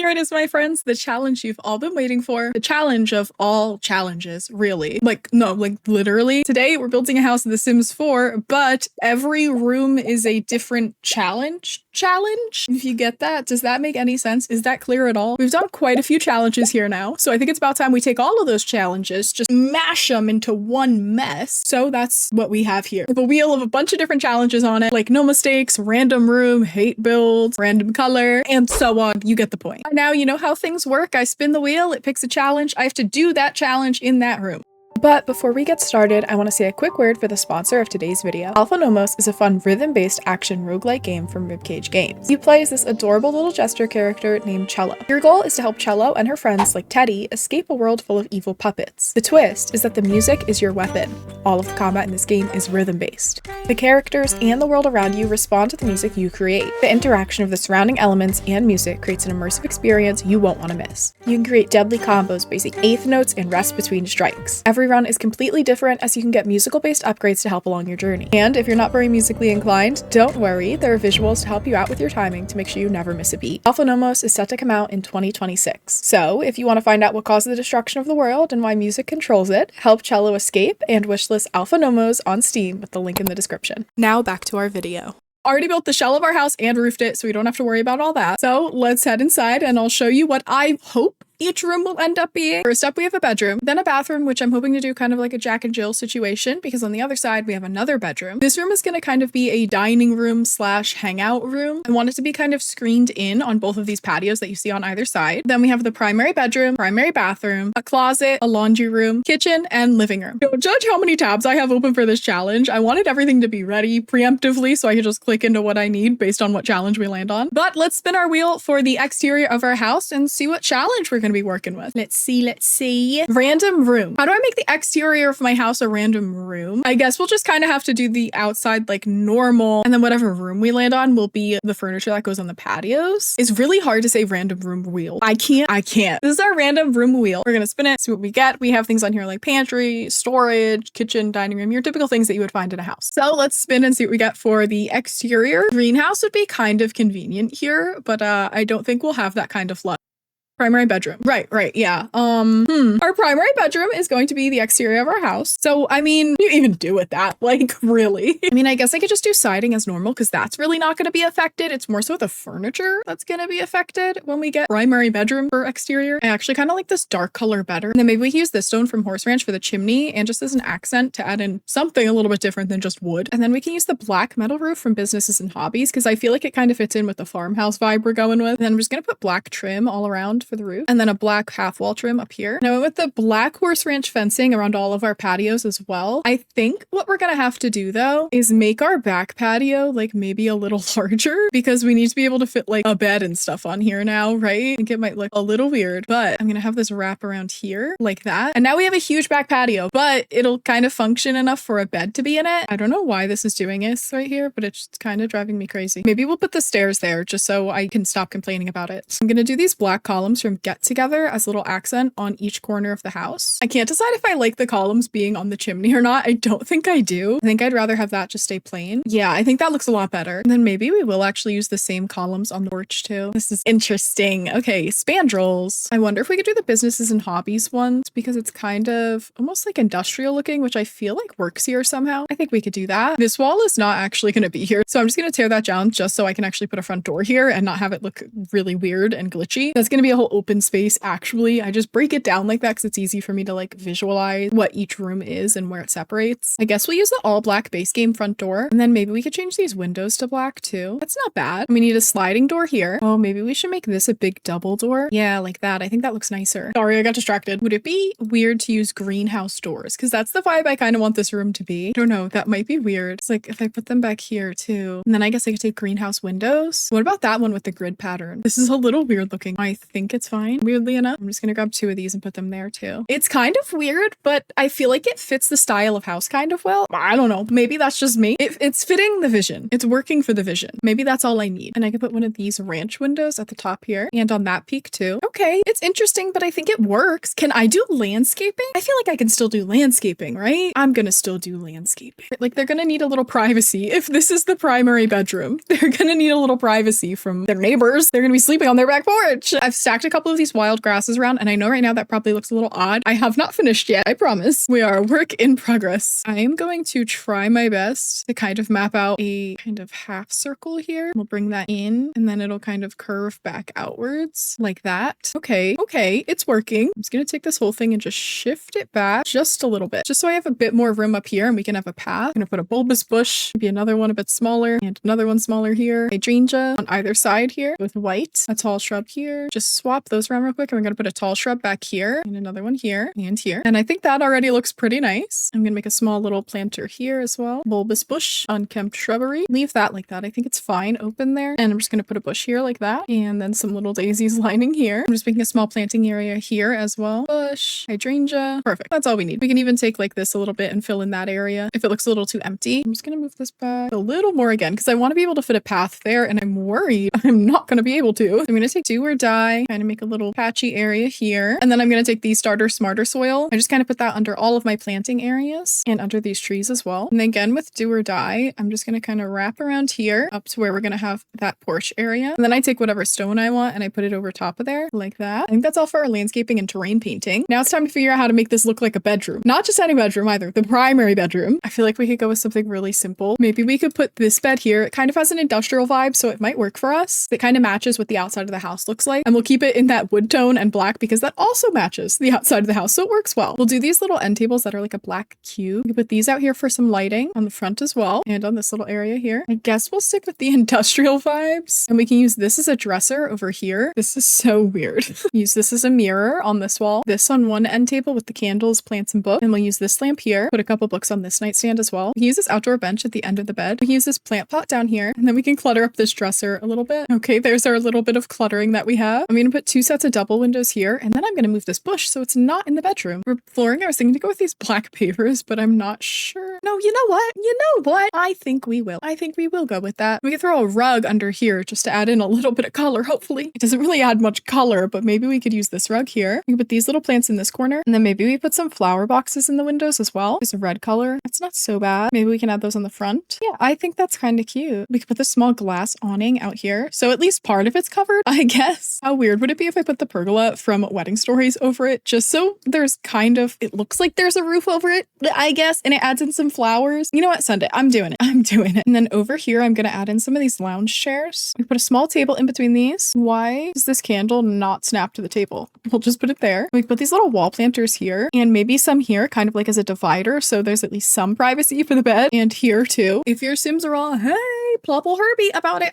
Here it is, my friends, the challenge you've all been waiting for. The challenge of all challenges, really. Literally. Today, we're building a house in The Sims 4, but every room is a different challenge. If you get that. Does that make any sense? Is that clear at all? We've done quite a few challenges here now, so I think it's about time we take all of those challenges, just mash them into one mess. So that's what we have here. The wheel of a bunch of different challenges on it, like no mistakes, random room, hate build, random color, and so on. You get the point. Now you know how things work. I spin the wheel, it picks a challenge. I have to do that challenge in that room. But before we get started, I want to say a quick word for the sponsor of today's video. Alpha Nomos is a fun rhythm-based action roguelike game from Ribcage Games. You play as this adorable little jester character named Cello. Your goal is to help Cello and her friends like Teddy escape a world full of evil puppets. The twist is that the music is your weapon. All of the combat in this game is rhythm-based. The characters and the world around you respond to the music you create. The interaction of the surrounding elements and music creates an immersive experience you won't want to miss. You can create deadly combos basing eighth notes and rest between strikes. Every run is completely different, as you can get musical-based upgrades to help along your journey. And if you're not very musically inclined, don't worry, there are visuals to help you out with your timing to make sure you never miss a beat. Alpha Nomos is set to come out in 2026. So if you want to find out what caused the destruction of the world and why music controls it, help Cello escape and wishlist Alpha Nomos on Steam with the link in the description. Now back to our video. Already built the shell of our house and roofed it, so we don't have to worry about all that. So let's head inside and I'll show you what I hope each room will end up being. First up, we have a bedroom, then a bathroom, which I'm hoping to do kind of like a Jack and Jill situation, because on the other side, we have another bedroom. This room is going to kind of be a dining room slash hangout room. I want it to be kind of screened in on both of these patios that you see on either side. Then we have the primary bedroom, primary bathroom, a closet, a laundry room, kitchen, and living room. Don't judge how many tabs I have open for this challenge. I wanted everything to be ready preemptively so I could just click into what I need based on what challenge we land on. But let's spin our wheel for the exterior of our house and see what challenge we're going to be working with. Let's see. Random room. How do I make the exterior of my house a random room? I guess we'll just kind of have to do the outside like normal, and then whatever room we land on will be the furniture that goes on the patios. It's really hard to say random room wheel. I can't. This is our random room wheel. We're gonna spin it, see what we get. We have things on here like pantry, storage, kitchen, dining room, your typical things that you would find in a house. So let's spin and see what we get for the exterior. Greenhouse would be kind of convenient here, but I don't think we'll have that kind of luck. Primary bedroom. Right, yeah. Our primary bedroom is going to be the exterior of our house. So, I mean, you even do with that, like, really? I mean, I guess I could just do siding as normal because that's really not going to be affected. It's more so the furniture that's going to be affected when we get primary bedroom for exterior. I actually kind of like this dark color better. And then maybe we can use this stone from Horse Ranch for the chimney and just as an accent to add in something a little bit different than just wood. And then we can use the black metal roof from Businesses and Hobbies because I feel like it kind of fits in with the farmhouse vibe we're going with. And then I'm just going to put black trim all around for the roof, and then a black half wall trim up here. And I went with the black Horse Ranch fencing around all of our patios as well. I think what we're gonna have to do though is make our back patio like maybe a little larger because we need to be able to fit like a bed and stuff on here now, right? I think it might look a little weird, but I'm gonna have this wrap around here like that. And now we have a huge back patio, but it'll kind of function enough for a bed to be in it. I don't know why this is doing this right here, but it's kind of driving me crazy. Maybe we'll put the stairs there just so I can stop complaining about it. So I'm gonna do these black columns from Get Together as a little accent on each corner of the house. I can't decide if I like the columns being on the chimney or not. I don't think I do. I think I'd rather have that just stay plain. Yeah, I think that looks a lot better. And then maybe we will actually use the same columns on the porch too. This is interesting. Okay, spandrels. I wonder if we could do the Businesses and Hobbies ones because it's kind of almost like industrial looking, which I feel like works here somehow. I think we could do that. This wall is not actually going to be here, so I'm just going to tear that down just so I can actually put a front door here and not have it look really weird and glitchy. That's going to be a whole open space. Actually, I just break it down like that because it's easy for me to like visualize what each room is and where it separates. I guess we'll use the all black base game front door, and then maybe we could change these windows to black too. That's not bad. We need a sliding door here. Oh, maybe we should make this a big double door. Yeah, like that. I think that looks nicer. Sorry, I got distracted. Would it be weird to use greenhouse doors? Because that's the vibe I kind of want this room to be. I don't know. That might be weird. It's like if I put them back here too, and then I guess I could take greenhouse windows. What about that one with the grid pattern? This is a little weird looking. I think it's fine. Weirdly enough, I'm just gonna grab two of these and put them there too. It's kind of weird, but I feel like it fits the style of house kind of well. I don't know. Maybe that's just me. It's fitting the vision. It's working for the vision. Maybe that's all I need. And I can put one of these ranch windows at the top here and on that peak too. Okay, it's interesting, but I think it works. Can I do landscaping? I feel like I can still do landscaping, right? I'm gonna still do landscaping. Like, they're gonna need a little privacy. If this is the primary bedroom, they're gonna need a little privacy from their neighbors. They're gonna be sleeping on their back porch. I've stacked a couple of these wild grasses around, and I know right now that probably looks a little odd. I have not finished yet, I promise. We are a work in progress. I am going to try my best to kind of map out a kind of half circle here. We'll bring that in, and then it'll kind of curve back outwards like that. Okay, it's working. I'm just gonna take this whole thing and just shift it back just a little bit, just so I have a bit more room up here and we can have a path. I'm gonna put a bulbous bush, maybe another one a bit smaller, and another one smaller here. Hydrangea on either side here with white, a tall shrub here. Just swap those around real quick, and we're gonna put a tall shrub back here, and another one here, and here. And I think that already looks pretty nice. I'm gonna make a small little planter here as well. Bulbous bush, unkempt shrubbery. Leave that like that. I think it's fine open there. And I'm just gonna put a bush here like that, and then some little daisies lining here. I'm just making a small planting area here as well. Bush, hydrangea. Perfect. That's all we need. We can even take like this a little bit and fill in that area if it looks a little too empty. I'm just gonna move this back a little more again because I want to be able to fit a path there, and I'm worried I'm not gonna be able to. I'm gonna take do or die, kind of make a little patchy area here, and then I'm gonna take the starter smarter soil. I just kind of put that under all of my planting areas and under these trees as well. And then again with do or die, I'm just gonna kind of wrap around here up to where we're gonna have that porch area. And then I take whatever stone I want and I put it over top of there like that. I think that's all for our landscaping and terrain painting. Now it's time to figure out how to make this look like a bedroom. Not just any bedroom either, the primary bedroom. I feel like we could go with something really simple. Maybe we could put this bed here. It kind of has an industrial vibe, so it might work for us. It kind of matches what the outside of the house looks like. And we'll keep it in that wood tone and black because that also matches the outside of the house, so it works well. We'll do these little end tables that are like a black cube. We can put these out here for some lighting on the front as well, and on this little area here. I guess we'll stick with the industrial vibes, and we can use this as a dresser over here. This is so weird. Use this as a mirror on this wall, this on one end table with the candles, plants, and books, and we'll use this lamp here, put a couple books on this nightstand as well. We can use this outdoor bench at the end of the bed. We can use this plant pot down here, and then we can clutter up this dresser a little bit. Okay, there's our little bit of cluttering that we have. I'm gonna put 2 sets of double windows here, and then I'm gonna move this bush so it's not in the bedroom. For flooring, I was thinking to go with these black pavers, but I'm not sure. No, you know what? You know what? I think we will. I think we will go with that. We can throw a rug under here just to add in a little bit of color, hopefully. It doesn't really add much color, but maybe we could use this rug here. We can put these little plants in this corner, and then maybe we put some flower boxes in the windows as well. There's a red color. That's not so bad. Maybe we can add those on the front. Yeah, I think that's kind of cute. We could put this small glass awning out here, so at least part of it's covered, I guess. How weird would it be if I put the pergola from Wedding Stories over it, just so there's kind of, it looks like there's a roof over it, I guess, and it adds in some flowers. You know what, Sunday, I'm doing it. I'm doing it. And then over here, I'm gonna add in some of these lounge chairs. We put a small table in between these. Why does this candle not snap to the table? We'll just put it there. We put these little wall planters here, and maybe some here, kind of like as a divider, so there's at least some privacy for the bed, and here too. If your Sims are all, hey, plopple Herbie about it,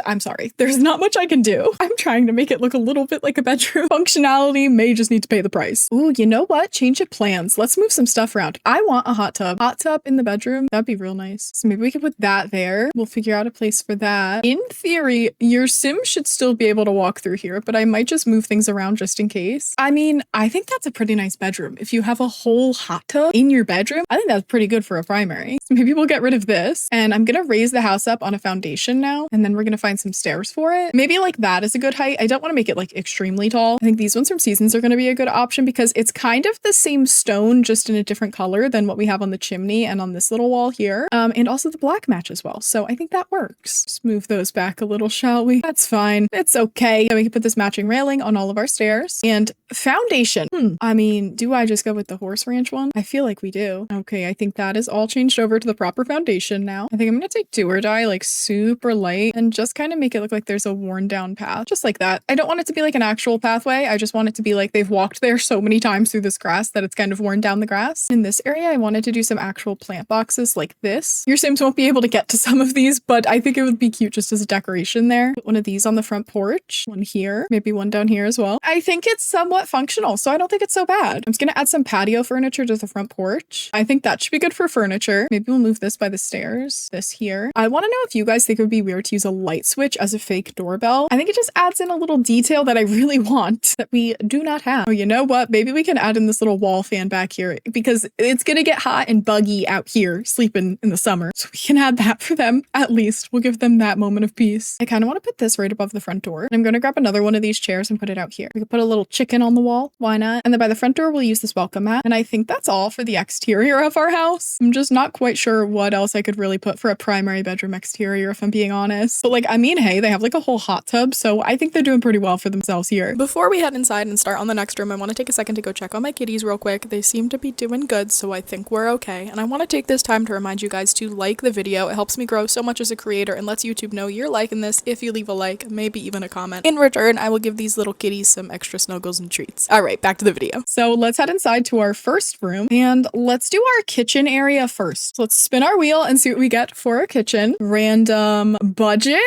I'm sorry. There's not much I can do. I'm trying to make it look a little bit like a bedroom. Functionality may just need to pay the price. Ooh, you know what? Change of plans. Let's move some stuff around. I want a hot tub. Hot tub in the bedroom. That'd be real nice. So maybe we could put that there. We'll figure out a place for that. In theory, your Sim should still be able to walk through here, but I might just move things around just in case. I mean, I think that's a pretty nice bedroom. If you have a whole hot tub in your bedroom, I think that's pretty good for a primary. So maybe we'll get rid of this, and I'm gonna raise the house up on a foundation now, and then we're gonna find some stairs for it. Maybe like that is a good height. I don't want to make it like extremely tall. I think these ones from Seasons are gonna be a good option because it's kind of the same stone, just in a different color than what we have on the chimney and on this little wall here. And also the black match as well. So I think that works. Just move those back a little, shall we? That's fine. It's okay. Then we can put this matching railing on all of our stairs. And foundation. I mean, do I just go with the horse ranch one? I feel like we do. Okay, I think that is all changed over to the proper foundation now. I think I'm gonna take do or die like super light and just kind of make it look like there's a worn down path. Just like that. I don't want it to be like an actual pathway. I just want it to be like they've walked there so many times through this grass that it's kind of worn down the grass. In this area, I wanted to do some actual plant boxes like this. Your Sims won't be able to get to some of these, but I think it would be cute just as a decoration there. Put one of these on the front porch, one here, maybe one down here as well. I think it's somewhat functional, so don't think it's so bad. I'm just gonna add some patio furniture to the front porch. I think that should be good for furniture. Maybe we'll move this by the stairs, this here. I want to know if you guys think it would be weird to use a light switch as a fake doorbell. I think it just adds in a little detail that I really want that we do not have. Oh, you know what? Maybe we can add in this little wall fan back here because it's gonna get hot and buggy out here sleeping in the summer. So we can add that for them. At least we'll give them that moment of peace. I kind of want to put this right above the front door. And I'm going to grab another one of these chairs and put it out here. We could put a little chicken on the wall. Why not? And then by the front door, we'll use this welcome mat. And I think that's all for the exterior of our house. I'm just not quite sure what else I could really put for a primary bedroom exterior, if I'm being honest. But like, I mean, hey, they have like a whole hot tub. So I think they're doing pretty well for themselves here. Before we head inside and start on the next room, I want to take a second to go check on my kitties real quick. They seem to be doing good, so I think we're okay. And I want to take this time to remind you guys to like the video. It helps me grow so much as a creator and lets YouTube know you're liking this if you leave a like, maybe even a comment. In return, I will give these little kitties some extra snuggles and treats. All right, back to the video. So let's head inside to our first room and let's do our kitchen area first. So let's spin our wheel and see what we get for our kitchen. Random budget.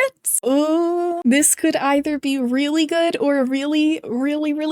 Oh, this could either be really good or really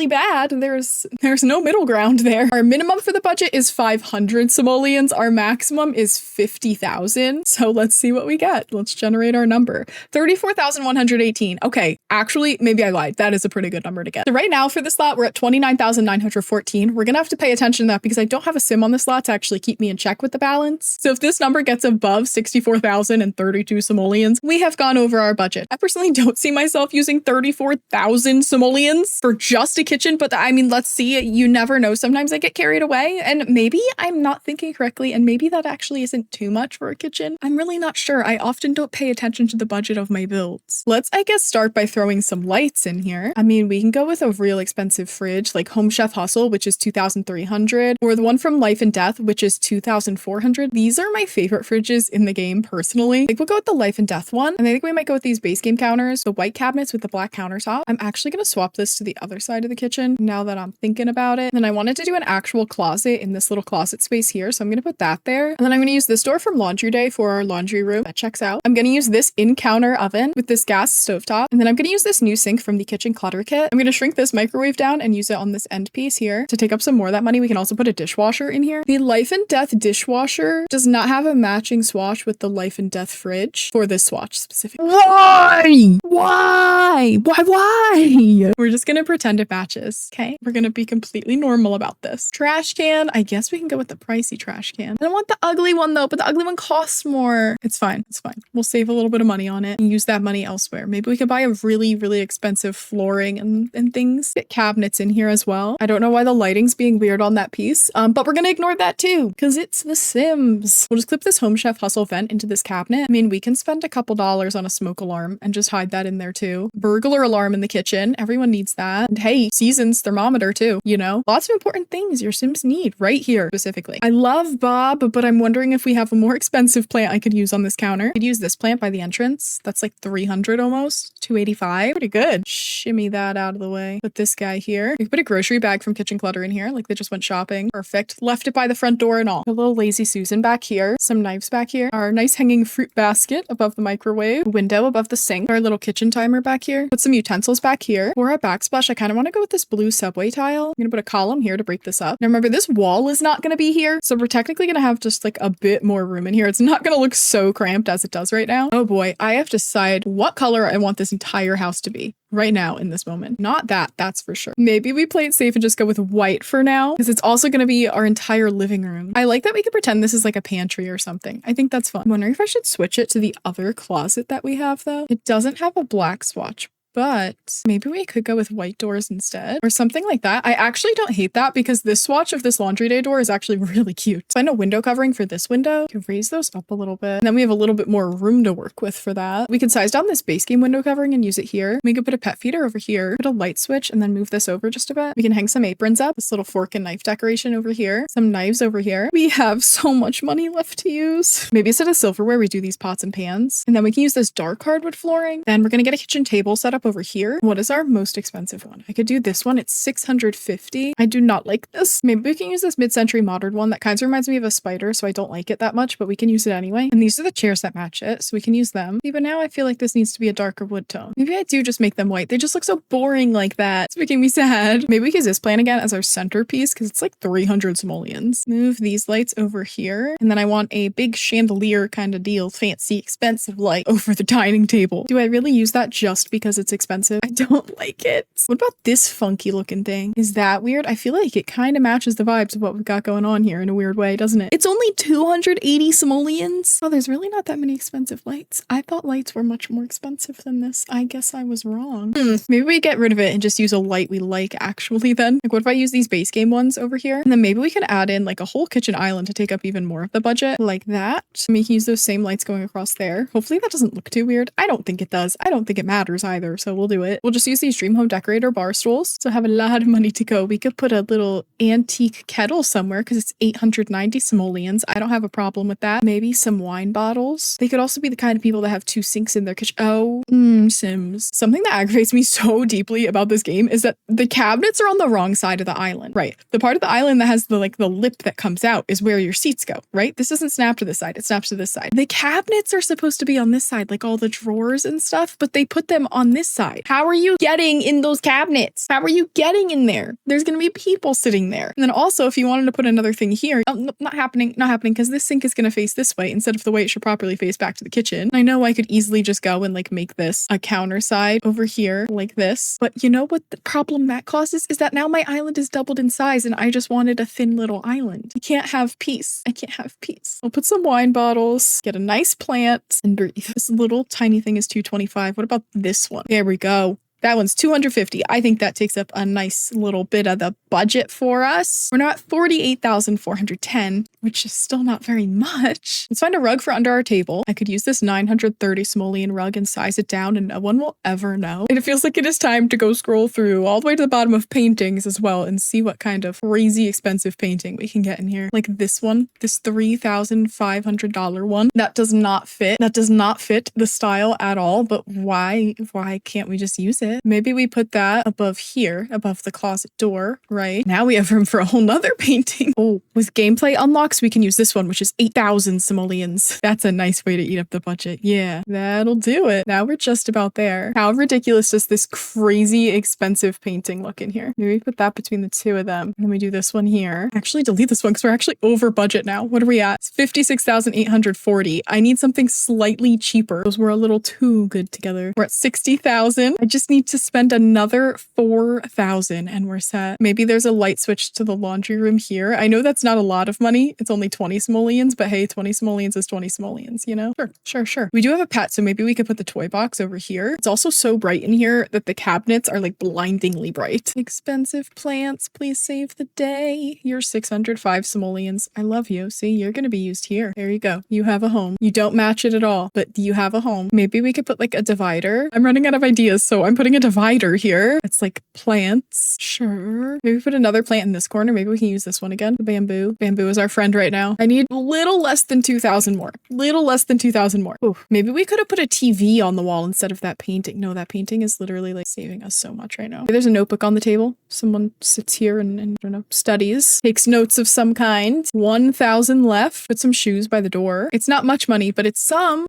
bad. There's no middle ground there. Our minimum for the budget is 500 simoleons. Our maximum is 50,000. So let's see what we get. Let's generate our number. 34,118. Okay, actually, maybe I lied. That is a pretty good number to get. So right now for this lot, we're at 29,914. We're gonna have to pay attention to that because I don't have a sim on this lot to actually keep me in check with the balance. So if this number gets above 64,032 simoleons, we have gone over our budget. I personally don't see myself using 34,000 simoleons for just a kitchen, but I mean, let's see. You never know. Sometimes I get carried away and maybe I'm not thinking correctly and maybe that actually isn't too much for a kitchen. I'm really not sure. I often don't pay attention to the budget of my builds. Let's, I guess, start by throwing some lights in here. I mean, we can go with a real expensive fridge like Home Chef Hustle, which is 2,300, or the one from Life and Death, which is 2,400. These are my favorite fridges in the game personally. Like we'll go with the Life and Death one. And I think we might go with these base game counters, the white cabinets with the black countertop. I'm actually going to swap this to the other side of the kitchen now that I'm thinking about it. And I wanted to do an actual closet in this little closet space here. So I'm going to put that there. And then I'm going to use this door from Laundry Day for our laundry room. That checks out. I'm going to use this in-counter oven with this gas stovetop. And then I'm going to use this new sink from the kitchen clutter kit. I'm going to shrink this microwave down and use it on this end piece here to take up some more of that money. We can also put a dishwasher in here. The Life and Death dishwasher does not have a matching swatch with the Life and Death fridge for this swatch specifically. Why? Why? We're just going to pretend it matches. Okay. We're going to be completely normal about this. Trash can. I guess we can go with the pricey trash can. I don't want the ugly one though, but the ugly one costs more. It's fine. It's fine. We'll save a little bit of money on it and use that money elsewhere. Maybe we could buy a really expensive flooring and things. Get cabinets in here as well. I don't know why the lighting's being weird on that piece, but we're going to ignore that too because it's The Sims. We'll just clip this Home Chef Hustle vent into this cabinet. I mean, we can spend a couple dollars on a smoke alarm and just hide that in there too. Burglar alarm in the kitchen. Everyone needs that. And hey, seasons thermometer too, you know? Lots of important things your Sims need right here specifically. I love Bob, but I'm wondering if we have a more expensive plant I could use on this counter. I could use this plant by the entrance. That's like 300 almost. 285. Pretty good. Shimmy that out of the way. Put this guy here. We could put a grocery bag from Kitchen Clutter in here. Like they just went shopping. Perfect. Left it by the front door and all. A little lazy Susan back here. Some knives back here. Our nice hanging fruit basket above the microwave. Window above the sink. Our little kitchen timer back here. Put some utensils back here. For our backsplash, I kind of want to go with this blue subway tile. I'm going to put a column here to break this up. Now remember, this wall is not going to be here. So we're technically going to have just like a bit more room in here. It's not going to look so cramped as it does right now. Oh boy, I have to decide what color I want this entire house to be right now in this moment. Not that, that's for sure. Maybe we play it safe and just go with white for now because it's also going to be our entire living room. I like that we could pretend this is like a pantry or something. I think that's fun. I'm wondering if I should switch it to the other closet that we have though. It doesn't have a black swatch, but maybe we could go with white doors instead or something like that. I actually don't hate that because this swatch of this laundry day door is actually really cute. Find a window covering for this window. We can raise those up a little bit. And then we have a little bit more room to work with for that. We can size down this base game window covering and use it here. We could put a pet feeder over here, put a light switch and then move this over just a bit. We can hang some aprons up, this little fork and knife decoration over here, some knives over here. We have so much money left to use. Maybe instead of silverware, we do these pots and pans. And then we can use this dark hardwood flooring. Then we're going to get a kitchen table set up up over here. What is our most expensive one? I could do this one. It's 650. I do not like this. Maybe we can use this mid-century modern one. That kind of reminds me of a spider, so I don't like it that much, but we can use it anyway. And these are the chairs that match it, so we can use them. But now I feel like this needs to be a darker wood tone. Maybe I do just make them white. They just look so boring like that. It's making me sad. Maybe we can use this plant again as our centerpiece because it's like 300 simoleons. Move these lights over here. And then I want a big chandelier kind of deal, fancy, expensive light over the dining table. Do I really use that just because it's expensive? I don't like it. What about this funky looking thing? Is that weird? I feel like it kind of matches the vibes of what we've got going on here in a weird way, doesn't it? It's only 280 simoleons. Oh, there's really not that many expensive lights. I thought lights were much more expensive than this. I guess I was wrong. Maybe we get rid of it and just use a light we like actually then. Like what if I use these base game ones over here? And then maybe we can add in like a whole kitchen island to take up even more of the budget like that. And we can use those same lights going across there. Hopefully that doesn't look too weird. I don't think it does. I don't think it matters either. So we'll do it. We'll just use these dream home decorator bar stools. So have a lot of money to go. We could put a little antique kettle somewhere because it's 890 simoleons. I don't have a problem with that. Maybe some wine bottles. They could also be the kind of people that have 2 sinks in their kitchen. Oh, Sims. Something that aggravates me so deeply about this game is that the cabinets are on the wrong side of the island, right? The part of the island that has the lip that comes out is where your seats go, right? This doesn't snap to this side. It snaps to this side. The cabinets are supposed to be on this side, like all the drawers and stuff, but they put them on this side. How are you getting in those cabinets? How are you getting in there? There's going to be people sitting there. And then also, if you wanted to put another thing here, not happening, because this sink is going to face this way instead of the way it should properly face back to the kitchen. I know I could easily just go and make this a counter side over here like this, but you know what the problem that causes is that now my island is doubled in size and I just wanted a thin little island. I can't have peace. I can't have peace. I'll put some wine bottles, get a nice plant, and breathe. This little tiny thing is 225. What about this one? There we go. That one's 250. I think that takes up a nice little bit of the budget for us. We're now at 48,410, which is still not very much. Let's find a rug for under our table. I could use this 930 simoleon rug and size it down and no one will ever know. And it feels like it is time to go scroll through all the way to the bottom of paintings as well and see what kind of crazy expensive painting we can get in here. Like this one, this $3,500 one. That does not fit. That does not fit the style at all, but why can't we just use it? Maybe we put that above here, above the closet door, right? Now we have room for a whole nother painting. Oh, with gameplay unlocks, we can use this one, which is 8,000 simoleons. That's a nice way to eat up the budget. Yeah, that'll do it. Now we're just about there. How ridiculous does this crazy expensive painting look in here? Maybe we put that between the two of them. And then we do this one here. Actually, delete this one because we're actually over budget now. What are we at? It's 56,840. I need something slightly cheaper. Those were a little too good together. We're at 60,000. I just need to spend another 4,000 and we're set. Maybe there's a light switch to the laundry room here. I know that's not a lot of money. It's only 20 simoleons, but hey, 20 simoleons is 20 simoleons, you know? Sure. We do have a pet, so maybe we could put the toy box over here. It's also so bright in here that the cabinets are blindingly bright. Expensive plants, please save the day. You're 605 simoleons. I love you. See, you're going to be used here. There you go. You have a home. You don't match it at all, but you have a home. Maybe we could put a divider. I'm running out of ideas, so I'm putting a divider here. It's plants. Sure. Maybe put another plant in this corner. Maybe we can use this one again. The bamboo. Bamboo is our friend right now. I need a little less than 2,000 more. Little less than 2,000 more. Ooh, maybe we could have put a TV on the wall instead of that painting. No, that painting is literally saving us so much right now. There's a notebook on the table. Someone sits here and I don't know, studies, takes notes of some kind. 1,000 left. Put some shoes by the door. It's not much money, but it's some.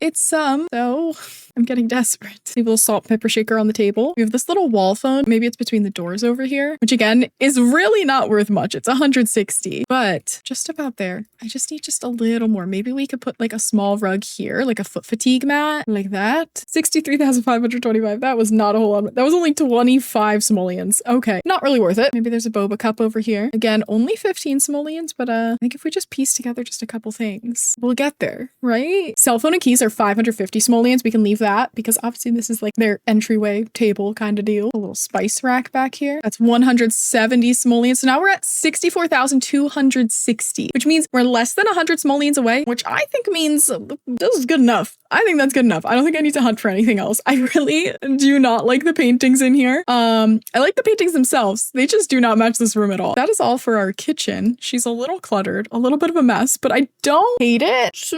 So I'm getting desperate. Leave a little salt pepper shaker on the table. We have this little wall phone. Maybe it's between the doors over here, which again is really not worth much. It's 160, but just about there. I just need just a little more. Maybe we could put a small rug here, a foot fatigue mat like that. 63,525. That was not a whole lot. That was only 25 simoleons. Okay. Not really worth it. Maybe there's a boba cup over here. Again, only 15 simoleons, but I think if we just piece together just a couple things, we'll get there, right? Cell phone and keys are 550 simoleons. We can leave that because obviously this is their entryway table kind of deal. A little spice rack back here. That's 170 simoleons. So now we're at 64,260, which means we're less than 100 simoleons away, which I think means this is good enough. I think that's good enough. I don't think I need to hunt for anything else. I really do not like the paintings in here. I like the paintings themselves. else. They just do not match this room at all. That is all for our kitchen. She's a little cluttered, a little bit of a mess, but I don't hate it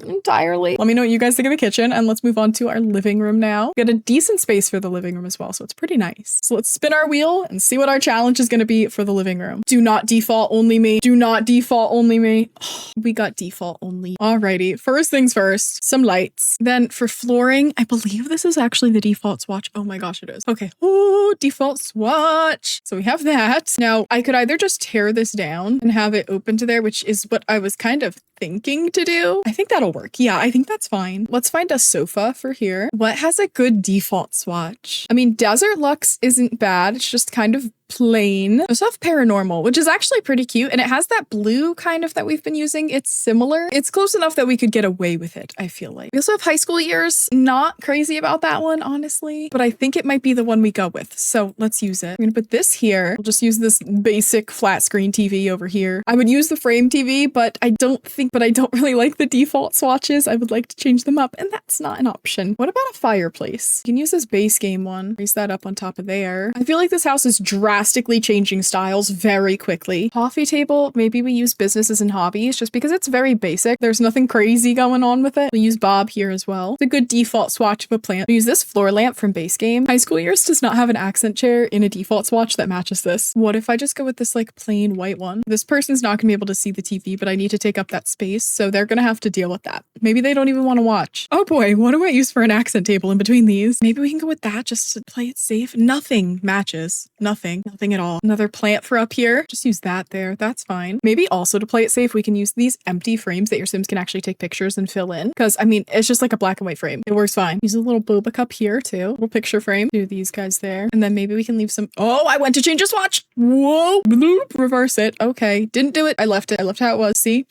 entirely. Let me know what you guys think of the kitchen, and let's move on to our living room now. We got a decent space for the living room as well, so it's pretty nice. So let's spin our wheel and see what our challenge is going to be for the living room. Do not default only me. Do not default only me. We got default only. Alrighty, first things first, some lights. Then for flooring, I believe this is actually the default swatch. Oh my gosh, it is. Okay. Oh, default swatch. So we have that. Now I could either just tear this down and have it open to there, which is what I was kind of thinking to do. I think that'll work. Yeah, I think that's fine. Let's find a sofa for here. What has a good default swatch? I mean, Desert Luxe isn't bad. It's just kind of plain. I also have Paranormal, which is actually pretty cute, and it has that blue kind of that we've been using. It's similar. It's close enough that we could get away with it, I feel like. We also have High School Years. Not crazy about that one, honestly, but I think it might be the one we go with. So let's use it. I'm gonna put this here. We'll just use this basic flat screen TV over here. I would use the frame TV, but I don't really like the default swatches. I would like to change them up, and that's not an option. What about a fireplace? You can use this base game one. Raise that up on top of there. I feel like this house is drastically changing styles very quickly. Coffee table, maybe we use businesses and hobbies just because it's very basic. There's nothing crazy going on with it. We use Bob here as well. It's a good default swatch of a plant. We use this floor lamp from base game. High School Years does not have an accent chair in a default swatch that matches this. What if I just go with this like plain white one? This person's not gonna be able to see the TV, but I need to take up that space, so they're gonna have to deal with that. Maybe they don't even want to watch. Oh boy, what do I use for an accent table in between these? Maybe we can go with that just to play it safe. Nothing matches. Nothing at all. Another plant for up here. Just use that there. That's fine. Maybe also to play it safe, we can use these empty frames that your Sims can actually take pictures and fill in. Because I mean, it's just like a black and white frame. It works fine. Use a little boba cup here too. Little picture frame. Do these guys there. And then maybe we can leave some. Oh, I went to change a swatch. Whoa. Bloop. Reverse it. Okay. Didn't do it. I left it. I left how it was. See?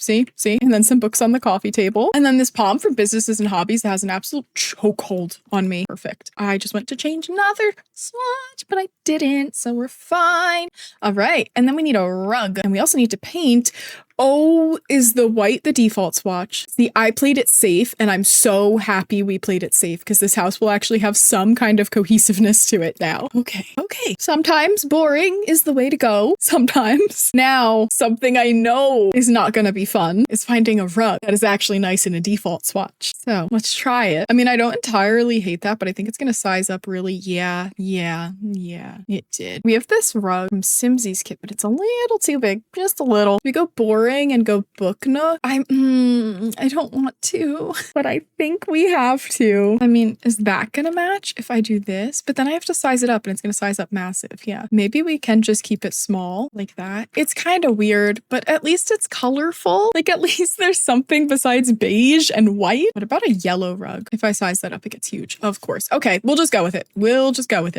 And then some books on the coffee table. And then this palm from businesses and hobbies that has an absolute chokehold on me. Perfect. I just went to change another swatch, but I didn't. So we're fine. All right. And then we need a rug, and we also need to paint. Oh, is the white the default swatch? See, I played it safe, and I'm so happy we played it safe because this house will actually have some kind of cohesiveness to it now. Okay. Sometimes boring is the way to go. Sometimes. Now, something I know is not going to be fun is finding a rug that is actually nice in a default swatch. So let's try it. I mean, I don't entirely hate that, but I think it's going to size up really. Yeah, it did. We have this rug from Simsy's kit, but it's a little too big, just a little. We go boring and go book nook. I don't want to, but I think we have to. I mean, is that gonna match if I do this? But then I have to size it up, and it's gonna size up massive. Yeah, maybe we can just keep it small like that. It's kind of weird, but at least it's colorful. Like at least there's something besides beige and white. What about a yellow rug? If I size that up, it gets huge. Of course. Okay, we'll just go with it.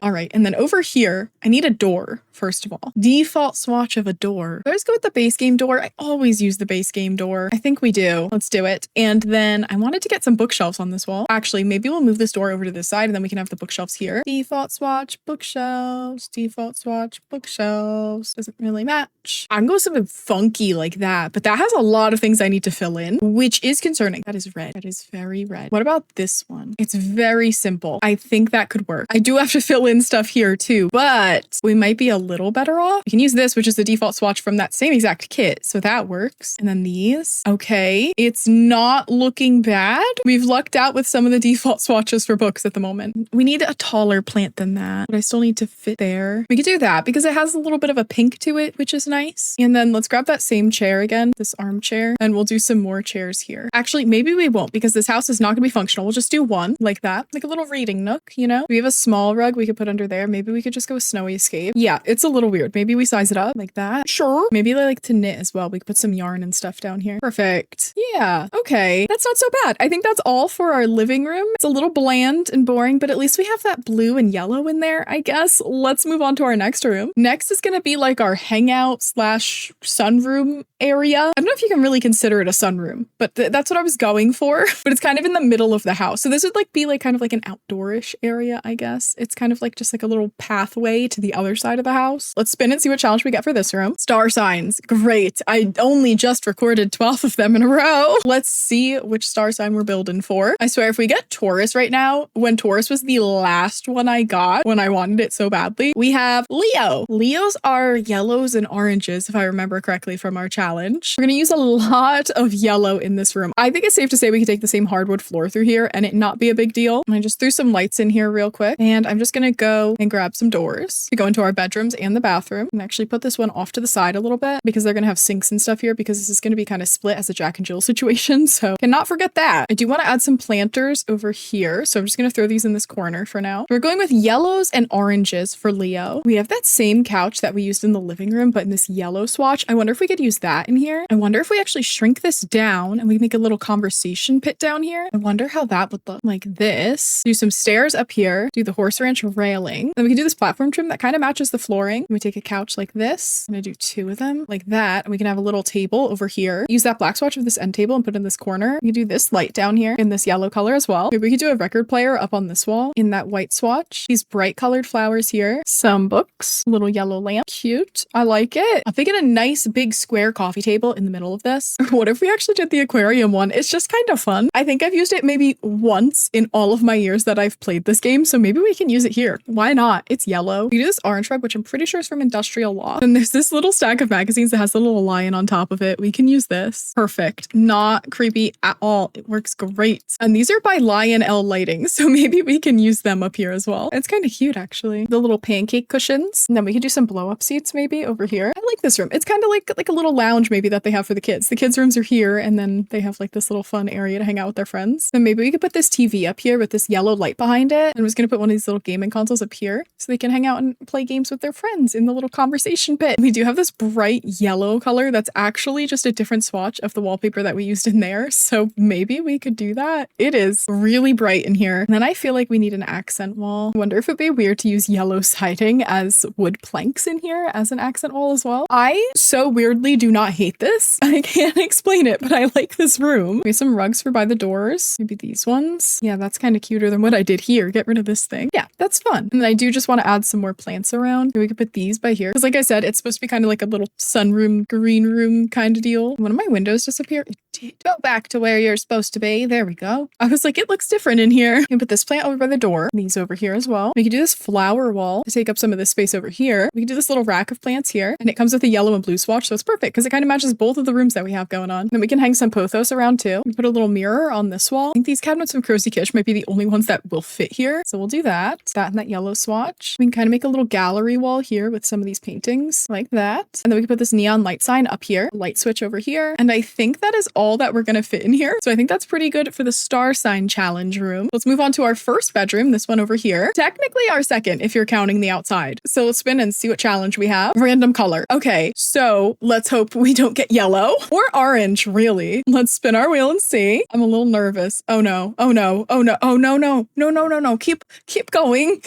All right, and then over here, I need a door, first of all. Default swatch of a door. Let's go with the base game door. I always use the base game door. I think we do. Let's do it. And then I wanted to get some bookshelves on this wall. Actually, maybe we'll move this door over to this side, and then we can have the bookshelves here. Default swatch, bookshelves. Default swatch, bookshelves. Doesn't really match. I'm going something funky like that, but that has a lot of things I need to fill in, which is concerning. That is red. That is very red. What about this one? It's very simple. I think that could work. I do have to fill in stuff here too, but we might be a little better off. We can use this, which is the default swatch from that same exact kit. So that works. And then these. Okay. It's not looking bad. We've lucked out with some of the default swatches for books at the moment. We need a taller plant than that, but I still need to fit there. We could do that because it has a little bit of a pink to it, which is nice. And then let's grab that same chair again, this armchair, and we'll do some more chairs here. Actually, maybe we won't because this house is not going to be functional. We'll just do one like that, like a little reading nook, you know? We have a small rug we could put under there. Maybe we could just go with Snowy Escape. Yeah, it's a little weird. Maybe we size it up like that. Sure. Maybe they like to knit as well. We could put some yarn and stuff down here. Perfect. Yeah. Okay. That's not so bad. I think that's all for our living room. It's a little bland and boring, but at least we have that blue and yellow in there, I guess. Let's move on to our next room. Next is going to be like our hangout / sunroom area. I don't know if you can really consider it a sunroom, but that's what I was going for. But it's kind of in the middle of the house. So this would like be like kind of like an outdoorish area, I guess. It's kind of like just like a little pathway to the other side of the house. Let's spin and see what challenge we get for this room. Star signs. Great. only just recorded 12 of them in a row. Let's see which star sign we're building for. I swear if we get Taurus right now, when Taurus was the last one I got when I wanted it so badly, we have Leo. Leos are yellows and oranges, if I remember correctly from our challenge. We're going to use a lot of yellow in this room. I think it's safe to say we could take the same hardwood floor through here and it not be a big deal. I just threw some lights in here real quick, and I'm just going to go and grab some doors to go into our bedrooms and the bathroom, and actually put this one off to the side a little bit because they're going to have sinks and stuff here, because this is going to be kind of split as a Jack and Jill situation. So cannot forget that. I do want to add some planters over here. So I'm just going to throw these in this corner for now. We're going with yellows and oranges for Leo. We have that same couch that we used in the living room, but in this yellow swatch. I wonder if we could use that in here. I wonder if we actually shrink this down and we make a little conversation pit down here. I wonder how that would look like this. Do some stairs up here, do the horse ranch railing. Then we can do this platform trim that kind of matches the flooring. We take a couch like this. I'm going to do 2 of them like that. And we can have a little table over here. Use that black swatch of this end table and put it in this corner. We can do this light down here in this yellow color as well. Maybe we could do a record player up on this wall in that white swatch. These bright colored flowers here. Some books, little yellow lamp. Cute. I like it. I'm thinking a nice big square coffee table in the middle of this. What if we actually did the aquarium one? It's just kind of fun. I think I've used it maybe once in all of my years that I've played this game, so maybe we can use it here. Why not? It's yellow. We do this orange rug, which I'm pretty sure is from Industrial Law. And there's this little stack of magazines that has a little lion on top of it. We can use this. Perfect. Not creepy at all. It works great. And these are by Lion L Lighting, so maybe we can use them up here as well. It's kind of cute, actually. The little pancake cushions. And then we could do some blow-up seats maybe over here. I like this room. It's kind of like a little lounge maybe that they have for the kids. The kids' rooms are here, and then they have like this little fun area to hang out with their friends. And maybe we could put this TV up here with this yellow light behind it. And I'm just going to put one of these little gaming consoles up here so they can hang out and play games with their friends in the little conversation pit. We do have this bright yellow color that's actually just a different swatch of the wallpaper that we used in there. So maybe we could do that. It is really bright in here. And then I feel like we need an accent wall. I wonder if it'd be weird to use yellow siding as wood planks in here as an accent wall as well. I so weirdly do not hate this. I can't explain it, but I like this room. We have some rugs for by the doors. Maybe these ones. Yeah, that's kind of cuter than what I did here. Get rid of this thing. Yeah, that's fun. And then I do just want to add some more plants around. We could put these by here. Because like I said, it's supposed to be kind of like a little sunroom, green room kind of deal. One of my windows disappeared. It did. Go back to where you're supposed to be. There we go. I was like, it looks different in here. We can put this plant over by the door. These over here as well. We could do this flower wall to take up some of this space over here. We could do this little rack of plants here. And it comes with a yellow and blue swatch. So it's perfect because it kind of matches both of the rooms that we have going on. Then we can hang some pothos around too. We put a little mirror on this wall. I think these cabinets from Cozy Kitsch might be the only ones that will fit here. So we'll do that. That and that yellow swatch. We can kind of make a little gallery wall here with some of these paintings like that. And then we can put this neon light sign up here, light switch over here. And I think that is all that we're going to fit in here. So I think that's pretty good for the star sign challenge room. Let's move on to our first bedroom, this one over here. Technically our second if you're counting the outside. So let's spin and see what challenge we have. Random color. Okay, so let's hope we don't get yellow or orange, really. Let's spin our wheel and see. I'm a little nervous. Oh no, oh no, oh no, oh no, no, no, no, no, no. Keep going.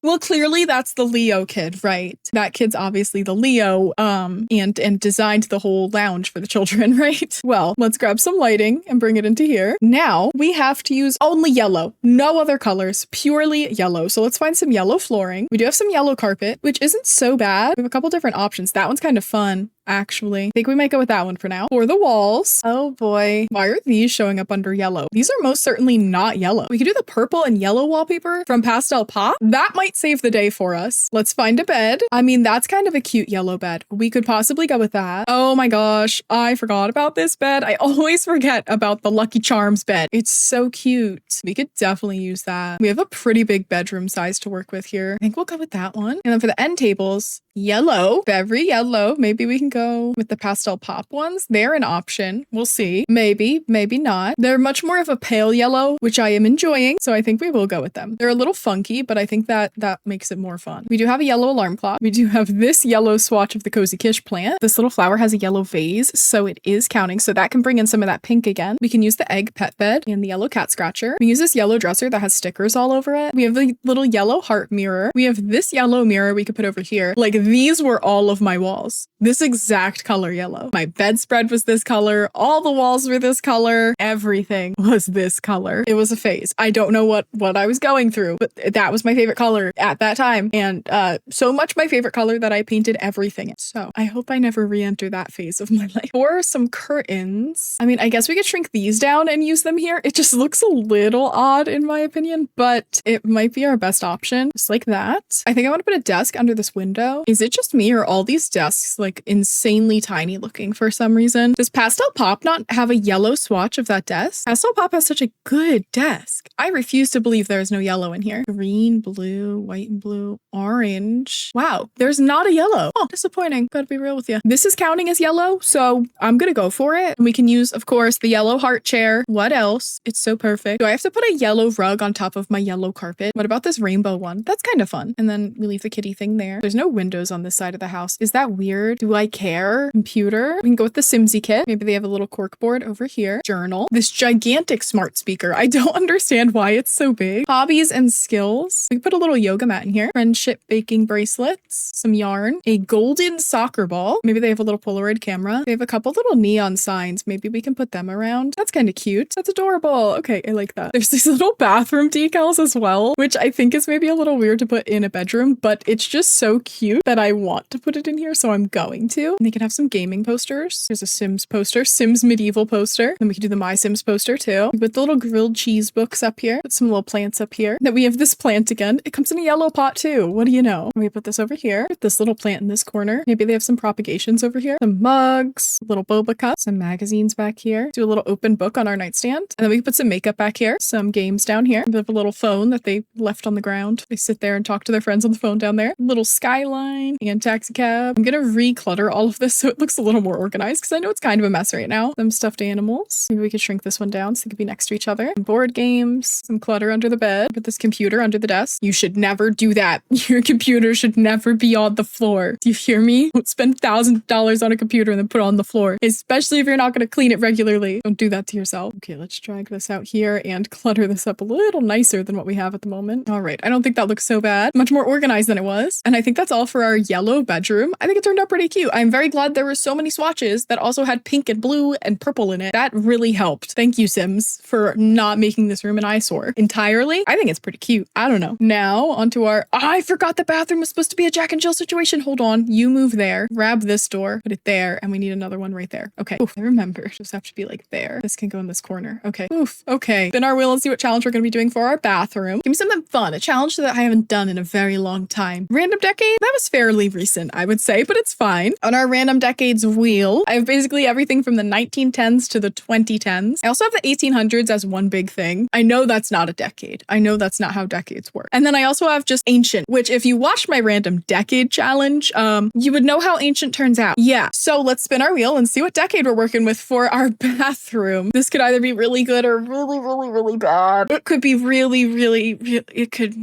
Well, clearly that's the Leo kid, right? That kid's obviously the Leo, and designed the whole lounge for the children, right? Well, let's grab some lighting and bring it into here. Now we have to use only yellow, no other colors, purely yellow. So let's find some yellow flooring. We do have some yellow carpet, which isn't so bad. We have a couple different options. That one's kind of fun. Actually, I think we might go with that one for now. For the walls, oh boy, why are these showing up under yellow? These are most certainly not yellow. We could do the purple and yellow wallpaper from Pastel Pop. That might save the day for us. Let's find a bed. I mean, that's kind of a cute yellow bed. We could possibly go with that. Oh my gosh, I forgot about this bed. I always forget about the Lucky Charms bed. It's so cute. We could definitely use that. We have a pretty big bedroom size to work with here. I think we'll go with that one. And then for the end tables, yellow, very yellow. Maybe we can go with the Pastel Pop ones. They're an option. We'll see. Maybe, maybe not. They're much more of a pale yellow, which I am enjoying. So I think we will go with them. They're a little funky, but I think that makes it more fun. We do have a yellow alarm clock. We do have this yellow swatch of the Cozy Kitsch plant. This little flower has a yellow vase, so it is counting. So that can bring in some of that pink again. We can use the egg pet bed and the yellow cat scratcher. We use this yellow dresser that has stickers all over it. We have the little yellow heart mirror. We have this yellow mirror we could put over here. Like these were all of my walls. This exact color yellow. My bedspread was this color. All the walls were this color. Everything was this color. It was a phase. I don't know what I was going through, but that was my favorite color at that time. And so much my favorite color that I painted everything in. So I hope I never re-enter that phase of my life. For some curtains, I mean, I guess we could shrink these down and use them here. It just looks a little odd in my opinion, but it might be our best option. Just like that. I think I want to put a desk under this window. Is it just me or all these desks like insanely tiny looking for some reason? Does Pastel Pop not have a yellow swatch of that desk? Pastel Pop has such a good desk. I refuse to believe there is no yellow in here. Green, blue, white and blue, orange. Wow, there's not a yellow. Oh, disappointing. Gotta be real with you. This is counting as yellow, so I'm gonna go for it. And we can use, of course, the yellow heart chair. What else? It's so perfect. Do I have to put a yellow rug on top of my yellow carpet? What about this rainbow one? That's kind of fun. And then we leave the kitty thing there. There's no windows on this side of the house. Is that weird? Do I care? Computer? We can go with the Simsy kit. Maybe they have a little cork board over here. Journal. This gigantic smart speaker. I don't understand why it's so big. Hobbies and skills. We can put a little yoga mat in here. Friendship baking bracelets. Some yarn. A golden soccer ball. Maybe they have a little Polaroid camera. They have a couple little neon signs. Maybe we can put them around. That's kind of cute. That's adorable. Okay, I like that. There's these little bathroom decals as well, which I think is maybe a little weird to put in a bedroom, but it's just so cute that I want to put it in here, so I'm going to. And they can have some gaming posters. There's a Sims poster, Sims medieval poster. Then we can do the My Sims poster too. We put the little grilled cheese books up here. Put some little plants up here. Then we have this plant again. It comes in a yellow pot too. What do you know? We put this over here. Put this little plant in this corner. Maybe they have some propagations over here. Some mugs, little boba cups, some magazines back here. Do a little open book on our nightstand. And then we can put some makeup back here. Some games down here. We have a little phone that they left on the ground. They sit there and talk to their friends on the phone down there. Little skyline and taxi cab. I'm gonna reclutter all of this so it looks a little more organized because I know it's kind of a mess right now. Some stuffed animals. Maybe we could shrink this one down so they could be next to each other. Some board games. Some clutter under the bed. Put this computer under the desk. You should never do that. Your computer should never be on the floor. Do you hear me? Don't spend $1,000 on a computer and then put it on the floor, especially if you're not going to clean it regularly. Don't do that to yourself. Okay, let's drag this out here and clutter this up a little nicer than what we have at the moment. All right, I don't think that looks so bad. Much more organized than it was. And I think that's all for our yellow bedroom. I think it turned out pretty cute. I'm very glad there were so many swatches that also had pink and blue and purple in it. That really helped. Thank you, Sims, for not making this room an eyesore entirely. I think it's pretty cute. I don't know. Now onto our, I forgot the bathroom was supposed to be a Jack and Jill situation. Hold on. You move there, grab this door, put it there, and we need another one right there. Okay. Oof, I remember. Just have to be like there. This can go in this corner. Okay. Oof. Okay. Spin our wheel and see what challenge we're going to be doing for our bathroom. Give me something fun. A challenge that I haven't done in a very long time. Random decade? That was fairly recent, I would say, but it's fine. On our random decades wheel, I have basically everything from the 1910s to the 2010s. I also have the 1800s as one big thing. I know that's not a decade. I know that's not how decades work. And then I also have just ancient, which if you watch my random decade challenge, you would know how ancient turns out. Yeah. So let's spin our wheel and see what decade we're working with for our bathroom. This could either be really good or really, really, really bad. It could be really, really, it could,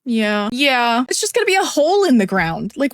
yeah. It's just gonna be a hole in the ground. Like,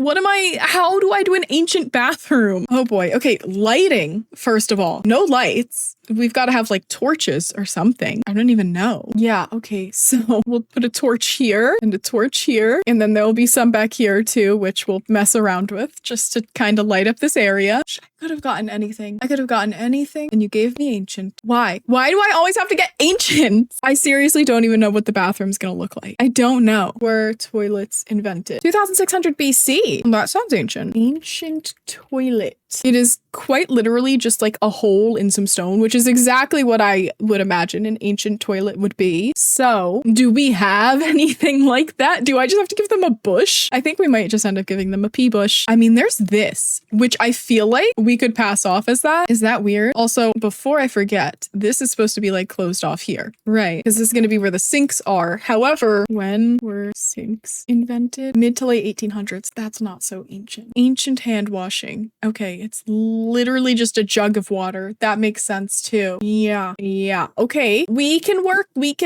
how do I do an ancient bathroom? Oh boy. Okay, lighting, first of all. No lights. We've got to have like torches or something. I don't even know. Yeah, okay. So we'll put a torch here and a torch here. And then there'll be some back here too, which we'll mess around with just to kind of light up this area. I could have gotten anything. I could have gotten anything. And you gave me ancient. Why? Why do I always have to get ancient? I seriously don't even know what the bathroom's gonna look like. I don't know. Were toilets invented? 2600 BC. That sounds ancient. Ancient toilet. It is quite literally just like a hole in some stone, which is exactly what I would imagine an ancient toilet would be. So, do we have anything like that? Do I just have to give them a bush? I think we might just end up giving them a pea bush. I mean, there's this, which I feel like we could pass off as that. Is that weird? Also, before I forget, this is supposed to be like closed off here, right? Because this is going to be where the sinks are. However, when were sinks invented? Mid to late 1800s. That's not so ancient. Ancient hand washing. Okay. Okay, it's literally just a jug of water. That makes sense too. Yeah. Okay, we can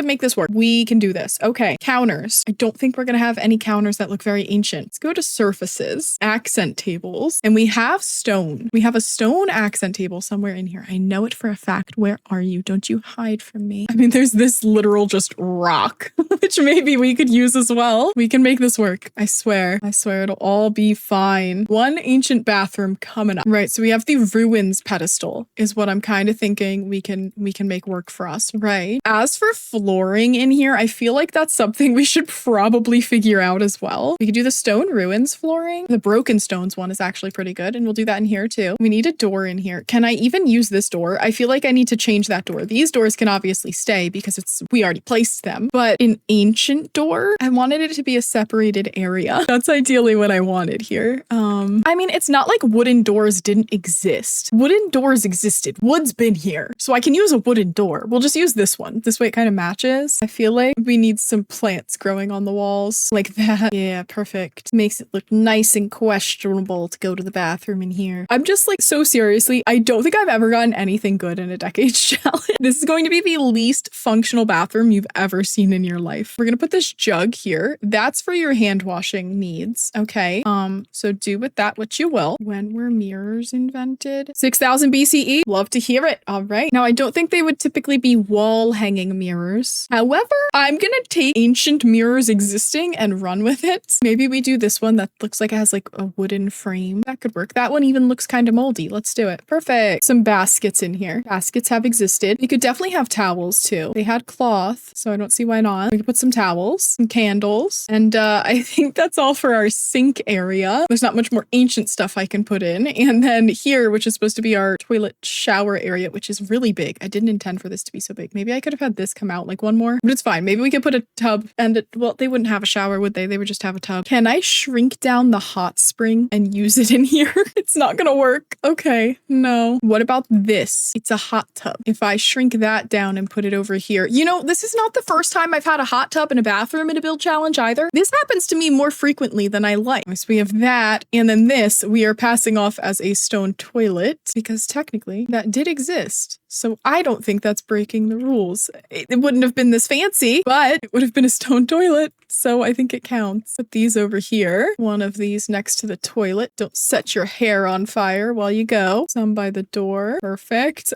make this work. We can do this. Okay, counters. I don't think we're gonna have any counters that look very ancient. Let's go to surfaces, accent tables, and we have stone. We have a stone accent table somewhere in here. I know it for a fact. Where are you? Don't you hide from me. I mean, there's this literal just rock, which maybe we could use as well. We can make this work. I swear it'll all be fine. One ancient bathroom coming up. Right, so we have the ruins pedestal is what I'm kind of thinking we can make work for us, right? As for flooring in here, I feel like that's something we should probably figure out as well. We could do the stone ruins flooring. The broken stones one is actually pretty good, and we'll do that in here too. We need a door in here. Can I even use this door? I feel like I need to change that door. These doors can obviously stay because we already placed them, but an ancient door, I wanted it to be a separated area. That's ideally what I wanted here. I mean, it's not like wooden doors didn't exist. Wooden doors existed. Wood's been here. So I can use a wooden door. We'll just use this one. This way it kind of matches. I feel like we need some plants growing on the walls like that. Yeah, perfect. Makes it look nice and questionable to go to the bathroom in here. I'm just like, so seriously, I don't think I've ever gotten anything good in a decades challenge. This is going to be the least functional bathroom you've ever seen in your life. We're gonna put this jug here. That's for your hand washing needs. Okay. So do with that what you will. When were mirrors invented? 6000 BCE. Love to hear it. All right. Now, I don't think they would typically be wall hanging mirrors. However, I'm gonna take ancient mirrors existing and run with it. Maybe we do this one that looks like it has like a wooden frame. That could work. That one even looks kind of moldy. Let's do it. Perfect. Some baskets in here. Baskets have existed. We could definitely have towels too. They had cloth, so I don't see why not. We could put some towels, some candles, and I think that's all for our sink area. There's not much more ancient stuff I can put in. And then here, which is supposed to be our toilet shower area, which is really big. I didn't intend for this to be so big. Maybe I could have had this come out like one more, but it's fine. Maybe we could put a tub and well, they wouldn't have a shower, would they? They would just have a tub. Can I shrink down the hot spring and use it in here? It's not gonna work. Okay, no. What about this? It's a hot tub. If I shrink that down and put it over here, you know, this is not the first time I've had a hot tub and a bathroom in a build challenge either. This happens to me more frequently than I like. So we have that, and then this we are passing off as a stone toilet because technically that did exist. So I don't think that's breaking the rules. It wouldn't have been this fancy, but it would have been a stone toilet. So I think it counts. Put these over here. One of these next to the toilet. Don't set your hair on fire while you go. Some by the door. Perfect.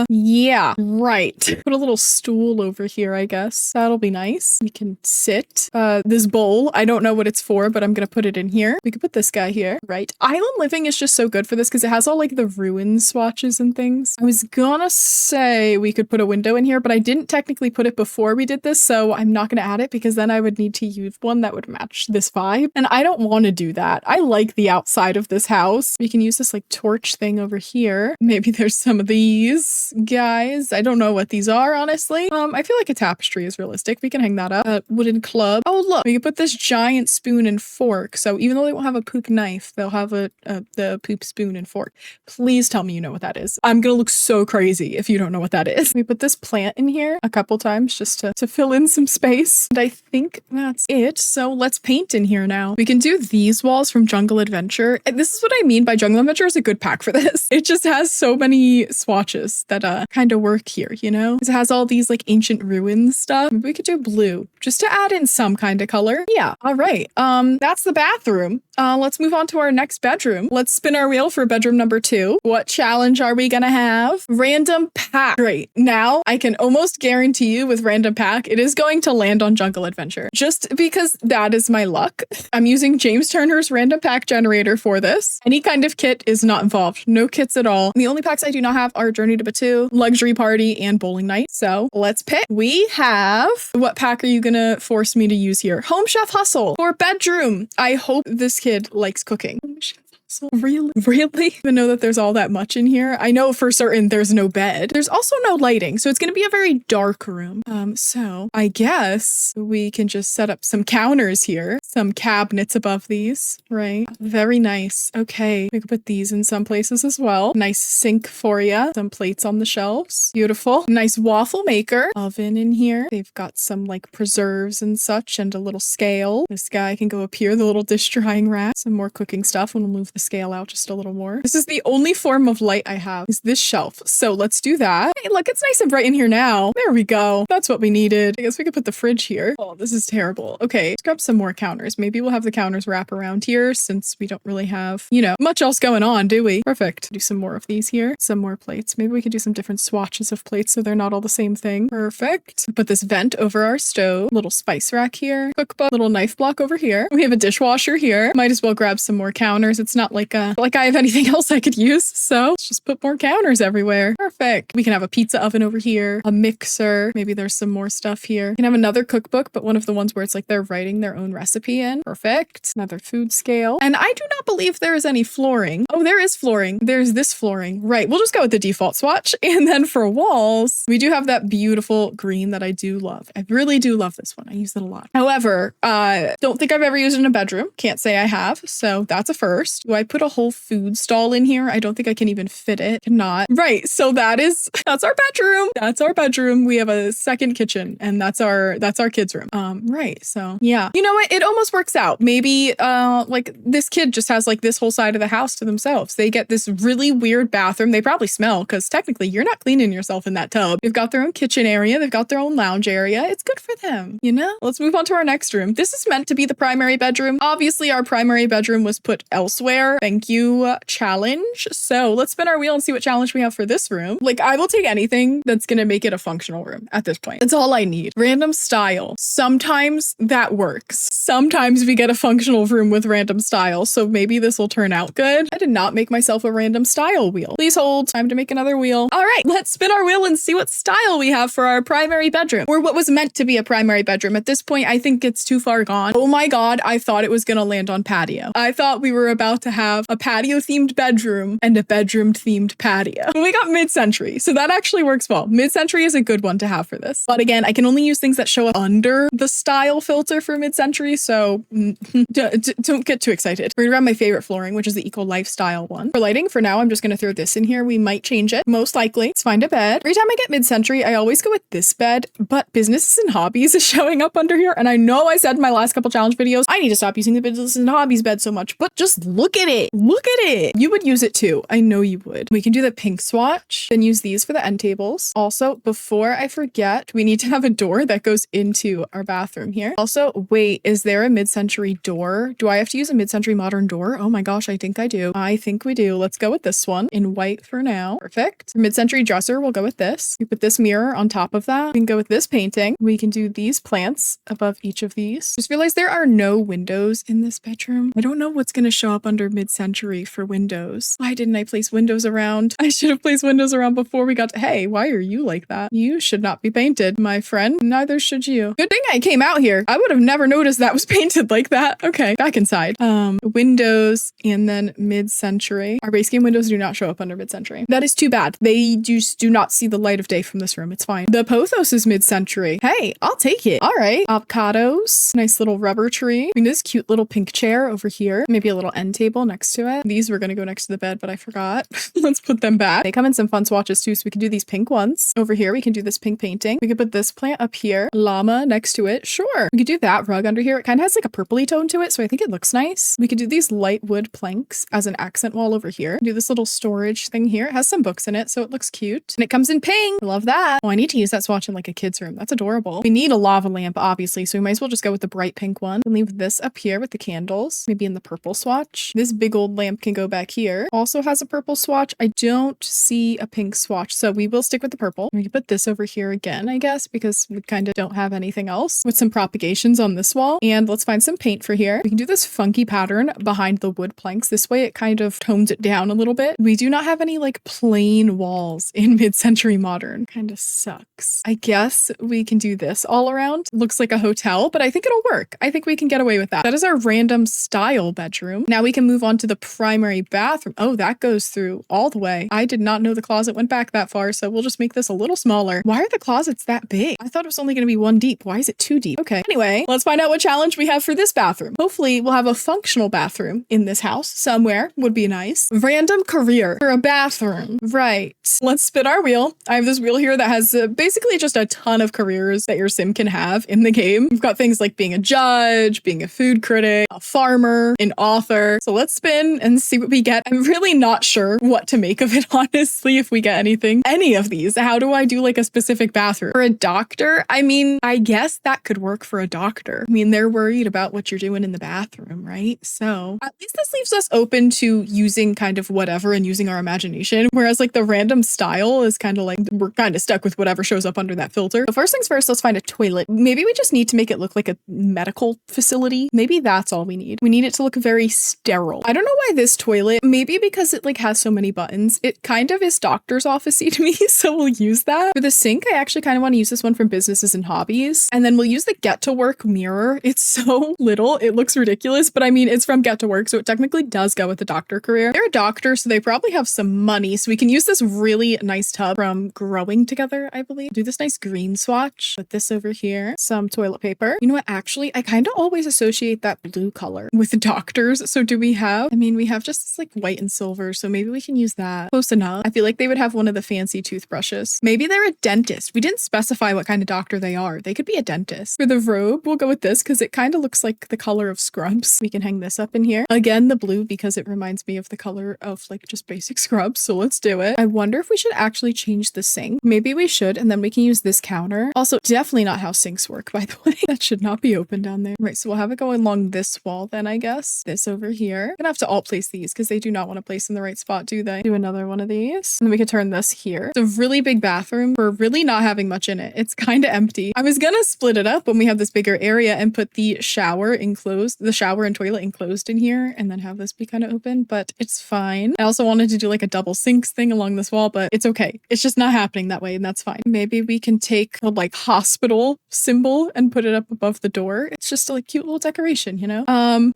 Yeah, right. Put a little stool over here, I guess. That'll be nice. We can sit. This bowl, I don't know what it's for, but I'm gonna put it in here. We could put this guy here, right? Island living is just so good for this because it has all like the ruin swatches and things. I was gonna say we could put a window in here, but I didn't technically put it before we did this, so I'm not gonna add it because then I would need to use one that would match this vibe, and I don't want to do that. I like the outside of this house. We can use this like torch thing over here. Maybe there's some of these guys. I don't know what these are, honestly. I feel like a tapestry is realistic. We can hang that up. Wooden club. Oh, look, we can put this giant spoon and fork. So even though they won't have a poop knife, they'll have the poop spoon and fork. Please tell me you know what that is. I'm gonna look so crazy if you don't know what that is. We put this plant in here a couple times just to fill in some space. And I think that's it. So let's paint in here now. We can do these walls from Jungle Adventure. And this is what I mean by Jungle Adventure is a good pack for this. It just has so many swatches that kind of work here, you know? It has all these like ancient ruins stuff. Maybe we could do blue just to add in some kind of color. Yeah. All right. That's the bathroom. Let's move on to our next bedroom. Let's spin our wheel for bedroom number 2. What challenge are we gonna have? Random pack. Great. Now I can almost guarantee you with random pack, it is going to land on Jungle Adventure just because that is my luck. I'm using James Turner's random pack generator for this. Any kind of kit is not involved. No kits at all. The only packs I do not have are Journey to Batu, Luxury Party, and Bowling Night. So let's pick. We have, what pack are you gonna force me to use here? Home Chef Hustle for bedroom. I hope this kid likes cooking. Home Chef Hustle. Really? Even know that there's all that much in here. I know for certain there's no bed. There's also no lighting, so it's going to be a very dark room. So I guess we can just set up some counters here, some cabinets above these, right? Very nice. Okay, we can put these in some places as well. Nice sink for you. Some plates on the shelves. Beautiful. Nice waffle maker. Oven in here. They've got some like preserves and such and a little scale. This guy can go up here, the little dish drying rack. Some more cooking stuff, and we'll move to scale out just a little more. This is the only form of light I have is this shelf. So let's do that. Hey, look, it's nice and bright in here now. There we go. That's what we needed. I guess we could put the fridge here. Oh, this is terrible. Okay, let's grab some more counters. Maybe we'll have the counters wrap around here since we don't really have, you know, much else going on, do we? Perfect. Do some more of these here. Some more plates. Maybe we could do some different swatches of plates so they're not all the same thing. Perfect. Put this vent over our stove. Little spice rack here. Cookbook. Little knife block over here. We have a dishwasher here. Might as well grab some more counters. It's not like I have anything else I could use. So let's just put more counters everywhere. Perfect. We can have a pizza oven over here. A mixer. Maybe there's some more stuff here. We can have another cookbook, but one of the ones where it's like they're writing their own recipe in. Perfect. Another food scale. And I do not believe there is any flooring. Oh, there is flooring. There's this flooring. Right. We'll just go with the default swatch. And then for walls, we do have that beautiful green that I do love. I really do love this one. I use it a lot. However, don't think I've ever used it in a bedroom. Can't say I have. So that's a first. Do I put a whole food stall in here? I don't think I can even fit it. Cannot. Right. So that's our bedroom. That's our bedroom. We have a second kitchen and that's our kids' room. Right. So yeah. You know what? It almost works out. Maybe like this kid just has like this whole side of the house to themselves. They get this really weird bathroom. They probably smell because technically you're not cleaning yourself in that tub. They've got their own kitchen area. They've got their own lounge area. It's good for them, you know? Let's move on to our next room. This is meant to be the primary bedroom. Obviously, our primary bedroom was put elsewhere. Thank you, challenge. So let's spin our wheel and see what challenge we have for this room. Like, I will take anything that's going to make it a functional room at this point. That's all I need. Random style. Sometimes that works. Sometimes we get a functional room with random style. So maybe this will turn out good. I did not make myself a random style wheel. Please hold. Time to make another wheel. All right, let's spin our wheel and see what style we have for our primary bedroom, or what was meant to be a primary bedroom. At this point, I think it's too far gone. Oh my God, I thought it was gonna land on patio. I thought we were about to have a patio themed bedroom and a bedroom themed patio. We got mid-century, so that actually works well. Mid-century is a good one to have for this. But again, I can only use things that show up under the style filter for mid-century, so don't get too excited. We're gonna grab my favorite flooring, which is the eco lifestyle one. For lighting, for now, I'm just gonna throw this in here. We might change it. Most likely. Let's find a bed. Every time I get mid-century, I always go with this bed, but businesses and hobbies is showing up under here. And I know I said in my last couple challenge videos, I need to stop using the businesses and hobbies bed so much, but just look at it. Look at it. You would use it too. I know you would. We can do the pink swatch, then use these for the end tables. Also, before I forget, we need to have a door that goes into our bathroom here. Also, wait, is there a mid-century door? Do I have to use a mid-century modern door? Oh my gosh, I think I do. I think we do. Let's go with this one in white for now. Perfect. Mid-century dresser, we'll go with this. We put this mirror on top of that. We can go with this painting. We can do these plants above each of these. Just realized there are no windows in this bedroom. I don't know what's going to show up under mid-century for windows. Why didn't I place windows around? I should have placed windows around before we got to, hey, why are you like that? You should not be painted, my friend. Neither should you. Good thing I came out here. I would have never noticed that was painted like that. Okay, back inside. Windows and then mid-century. Our base game windows do not show up under mid-century. That is too bad. They just do not see the light of day from this room. It's fine. The pothos is mid-century. Hey, I'll take it. All right. Avocados. Nice little rubber tree. And this cute little pink chair over here. Maybe a little end table next to it. These were going to go next to the bed, but I forgot. Let's put them back. They come in some fun swatches too, so we can do these pink ones. Over here, we can do this pink painting. We could put this plant up here. Llama next to it. Sure. We could do that rug under here. It kind of has like a purpley tone to it, so I think it looks nice. We could do these light wood planks as an accent wall over here. Do this little storage thing here. It has some books in it, so it looks cute. And it comes in pink. I love that. Oh, I need to use that swatch in like a kid's room. That's adorable. We need a lava lamp, obviously, so we might as well just go with the bright pink one and leave this up here with the candles, maybe in the purple swatch. This big old lamp can go back here. Also has a purple swatch. I don't see a pink swatch, so we will stick with the purple. We can put this over here again, I guess, because we kind of don't have anything else with some propagations on this wall. And let's find some paint for here. We can do this funky pattern behind the wood planks. This way it kind of tones it down a little bit. We do not have any like plain walls in mid-century modern. Kind of sucks. I guess we can do this all around. Looks like a hotel, but I think it'll work. I think we can get away with that. That is our random style bedroom. Now we can move on to the primary bathroom. Oh, that goes through all the way. I did not know the closet went back that far, so we'll just make this a little smaller. Why are the closets that big? I thought it was only going to be one deep. Why is it two deep? Okay. Anyway, let's find out what challenge we have for this bathroom. Hopefully we'll have a functional bathroom in this house somewhere. Would be nice. Random career for a bathroom. Right. Let's spin our wheel. I have this wheel here that has basically just a ton of careers that your sim can have in the game. We've got things like being a judge, being a food critic, a farmer, an author. So let's let's spin and see what we get. I'm really not sure what to make of it, honestly, if we get anything. Any of these. How do I do like a specific bathroom? For a doctor, I mean, I guess that could work for a doctor. I mean, they're worried about what you're doing in the bathroom, right? So at least this leaves us open to using kind of whatever and using our imagination. Whereas like the random style is kind of like, we're kind of stuck with whatever shows up under that filter. So first things first, let's find a toilet. Maybe we just need to make it look like a medical facility. Maybe that's all we need. We need it to look very sterile. I don't know why this toilet, maybe because it like has so many buttons. It kind of is doctor's office-y to me, so we'll use that. For the sink, I actually kind of want to use this one from businesses and hobbies. And then we'll use the get to work mirror. It's so little, it looks ridiculous, but I mean, it's from get to work, so it technically does go with the doctor career. They're a doctor, so they probably have some money, so we can use this really nice tub from Growing Together, I believe. Do this nice green swatch. Put this over here. Some toilet paper. You know what? Actually, I kind of always associate that blue color with doctors. So do we have, I mean, we have just this like white and silver, so maybe we can use that. Close enough. I feel like they would have one of the fancy toothbrushes. Maybe they're a dentist. We didn't specify what kind of doctor they are. They could be a dentist. For the robe, we'll go with this because it kind of looks like the color of scrubs. We can hang this up in here. Again, the blue because it reminds me of the color of like just basic scrubs. So let's do it. I wonder if we should actually change the sink. Maybe we should, and then we can use this counter. Also, definitely not how sinks work, by the way. That should not be open down there. Right, so we'll have it go along this wall then, I guess. This over here. I'm gonna have to alt place these because they do not want to place in the right spot, do they? Do another one of these. And then we could turn this here. It's a really big bathroom for really not having much in it. It's kind of empty. I was gonna split it up when we have this bigger area and put the shower enclosed, the shower and toilet enclosed in here, and then have this be kind of open, but it's fine. I also wanted to do like a double sinks thing along this wall, but it's okay. It's just not happening that way, and that's fine. Maybe we can take the like hospital symbol and put it up above the door. It's just a like cute little decoration, you know?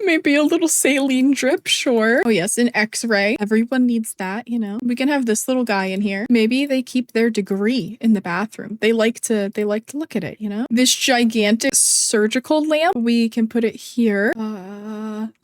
Maybe a little saline drip, sure. Oh yes, an x-ray. Everyone needs that, you know? We can have this little guy in here. Maybe they keep their degree in the bathroom. They like to look at it, you know? This gigantic surgical lamp, we can put it here.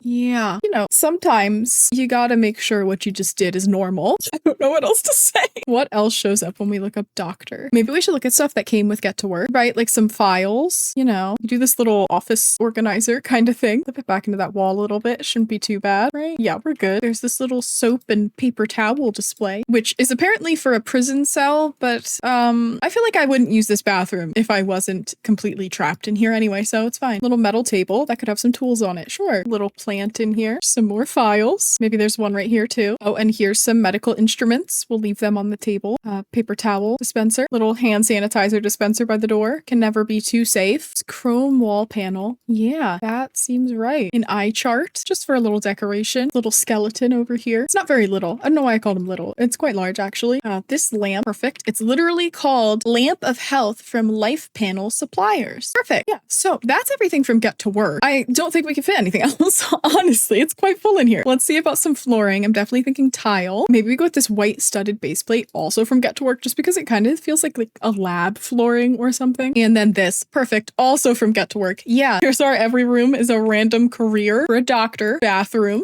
Yeah. You know, sometimes you gotta make sure what you just did is normal. I don't know what else to say. What else shows up when we look up doctor? Maybe we should look at stuff that came with Get to Work, right? Like some files, you know, you do this little office organizer kind of thing. Flip it back into that wall a little bit. It shouldn't be too bad, right? Yeah, we're good. There's this little soap and paper towel display, which is apparently for a prison cell, but I feel like I wouldn't use this bathroom if I wasn't completely trapped in here anyway, so it's fine. Little metal table that could have some tools on it. Sure. Little plant in here. Some more files. Maybe there's one right here too. Oh, and here's some medical instruments. We'll leave them on the table. Paper towel dispenser. Little hand sanitizer dispenser by the door. Can never be too safe. It's chrome wall panel. Yeah, that seems right. An eye chart, just for a little decoration. Little skeleton over here. It's not very little. I don't know why I called him little. It's quite large actually. This lamp, perfect. It's literally called Lamp of Health from Life Panel Suppliers. Perfect. Yeah, so that's everything from Get to Work. I don't think we can fit anything else. Honestly, it's quite full in here. Let's see about some flooring. I'm definitely thinking tile. Maybe we go with this white studded base plate, also from Get to Work, just because it kind of feels like a lab flooring or something. And then this, perfect, also from Get to Work. Yeah, here's our every room is a random career for a doctor bathroom.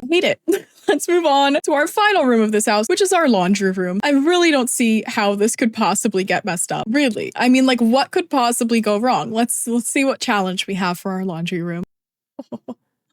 Hate it. Let's move on to our final room of this house, which is our laundry room. I really don't see how this could possibly get messed up. Really. I mean, like, what could possibly go wrong? Let's see what challenge we have for our laundry room.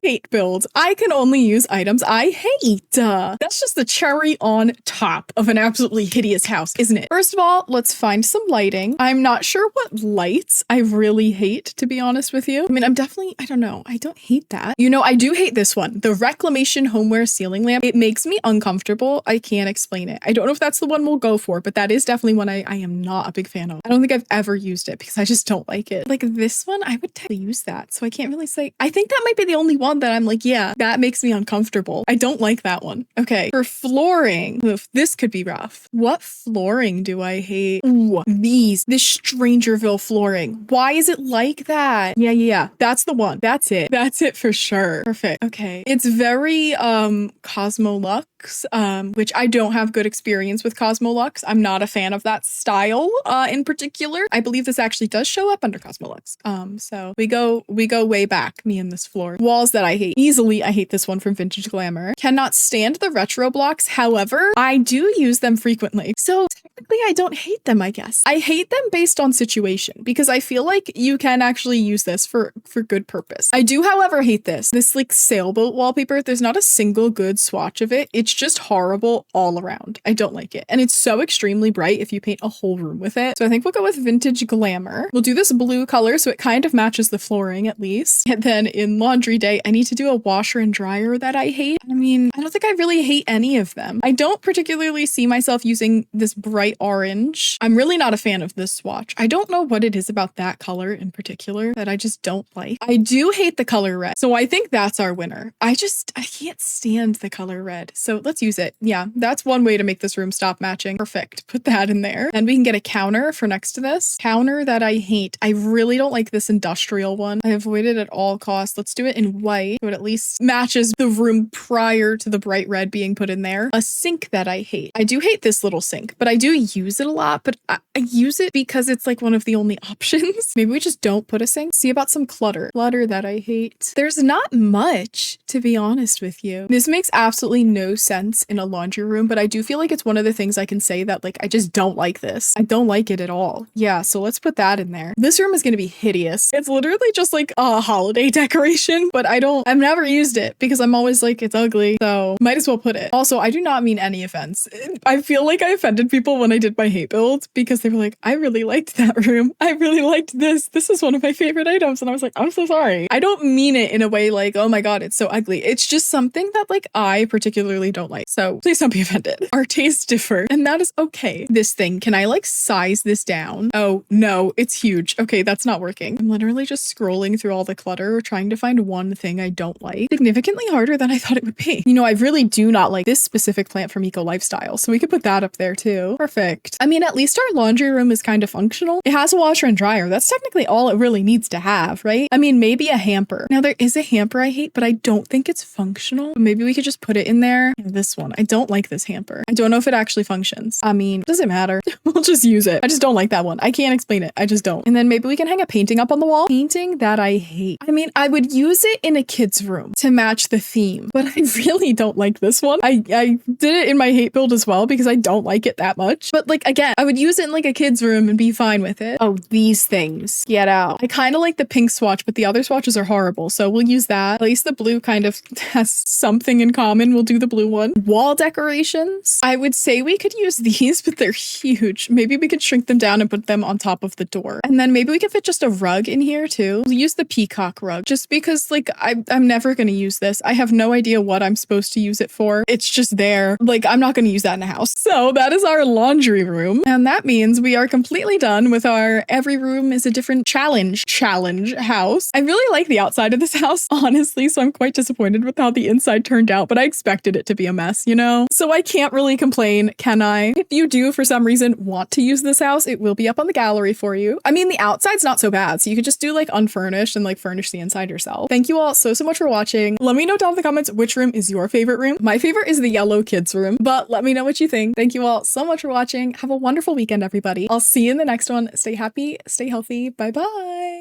Hate build. I can only use items I hate. That's just the cherry on top of an absolutely hideous house, isn't it? First of all, let's find some lighting. I'm not sure what lights I really hate, to be honest with you. I mean, I don't know. I don't hate that. You know, I do hate this one. The Reclamation Homeware Ceiling Lamp. It makes me uncomfortable. I can't explain it. I don't know if that's the one we'll go for, but that is definitely one I am not a big fan of. I don't think I've ever used it because I just don't like it. Like this one, I would technically use that. So I can't really say. I think that might be the only one that I'm like, yeah, that makes me uncomfortable. I don't like that one. Okay, for flooring, oof, this could be rough. What flooring do I hate? Ooh, this Strangerville flooring. Why is it like that? Yeah, that's the one. That's it for sure. Perfect. Okay, it's very Cosmo Luxe, which I don't have good experience with Cosmo Luxe. I'm not a fan of that style in particular. I believe this actually does show up under Cosmo Luxe. So we go way back, me and this floor. Walls that that I hate. Easily, I hate this one from Vintage Glamour. Cannot stand the retro blocks. However, I do use them frequently. So technically, I don't hate them, I guess. I hate them based on situation because I feel like you can actually use this for good purpose. I do, however, hate this like sailboat wallpaper. There's not a single good swatch of it. It's just horrible all around. I don't like it. And it's so extremely bright if you paint a whole room with it. So I think we'll go with Vintage Glamour. We'll do this blue color so it kind of matches the flooring at least. And then in laundry day, I need to do a washer and dryer that I hate. I mean, I don't think I really hate any of them. I don't particularly see myself using this bright orange. I'm really not a fan of this swatch. I don't know what it is about that color in particular that I just don't like. I do hate the color red. So I think that's our winner. I can't stand the color red. So let's use it. Yeah, that's one way to make this room stop matching. Perfect. Put that in there. And we can get a counter for next to this. Counter that I hate. I really don't like this industrial one. I avoid it at all costs. Let's do it in white so it at least matches the room prior to the bright red being put in there. A sink that I hate. I do hate this little sink, but I do use it a lot, but I use it because it's like one of the only options. Maybe we just don't put a sink. See about some clutter. Clutter that I hate. There's not much, to be honest with you. This makes absolutely no sense in a laundry room, but I do feel like it's one of the things I can say that like, I just don't like this. I don't like it at all. Yeah, so let's put that in there. This room is going to be hideous. It's literally just like a holiday decoration, but I've never used it because I'm always like, it's ugly. So might as well put it. Also, I do not mean any offense. I feel like I offended people when I did my hate build because they were like, I really liked that room. I really liked this. This is one of my favorite items. And I was like, I'm so sorry. I don't mean it in a way like, oh my God, it's so ugly. It's just something that like I particularly don't like. So please don't be offended. Our tastes differ and that is okay. This thing, can I like size this down? Oh no, it's huge. Okay, that's not working. I'm literally just scrolling through all the clutter, trying to find one thing I don't like. Significantly harder than I thought it would be. You know, I really do not like this specific plant from Eco Lifestyle, so we could put that up there too. Perfect. I mean, at least our laundry room is kind of functional. It has a washer and dryer. That's technically all it really needs to have, right? I mean, maybe a hamper. Now there is a hamper I hate, but I don't think it's functional. Maybe we could just put it in there. This one. I don't like this hamper. I don't know if it actually functions. I mean, doesn't matter. We'll just use it. I just don't like that one. I can't explain it. I just don't. And then maybe we can hang a painting up on the wall. Painting that I hate. I mean, I would use it in a kid's room to match the theme, but I really don't like this one. I did it in my hate build as well because I don't like it that much. But like, again, I would use it in like a kid's room and be fine with it. Oh, these things. Get out. I kind of like the pink swatch, but the other swatches are horrible. So we'll use that. At least the blue kind of has something in common. We'll do the blue one. Wall decorations. I would say we could use these, but they're huge. Maybe we could shrink them down and put them on top of the door. And then maybe we could fit just a rug in here too. We'll use the peacock rug just because like I'm never going to use this. I have no idea what I'm supposed to use it for. It's just there. Like I'm not going to use that in a house. So that is our laundry room. And that means we are completely done with our every room is a different challenge house. I really like the outside of this house, honestly. So I'm quite disappointed with how the inside turned out, but I expected it to be a mess, you know? So I can't really complain, can I? If you do for some reason want to use this house, it will be up on the gallery for you. I mean, the outside's not so bad. So you could just do like unfurnished and like furnish the inside yourself. Thank you all so much for watching. Let me know down in the comments which room is your favorite room. My favorite is the yellow kids room, but let me know what you think. Thank you all so much for watching. Have a wonderful weekend, everybody. I'll see you in the next one. Stay happy, stay healthy. Bye bye.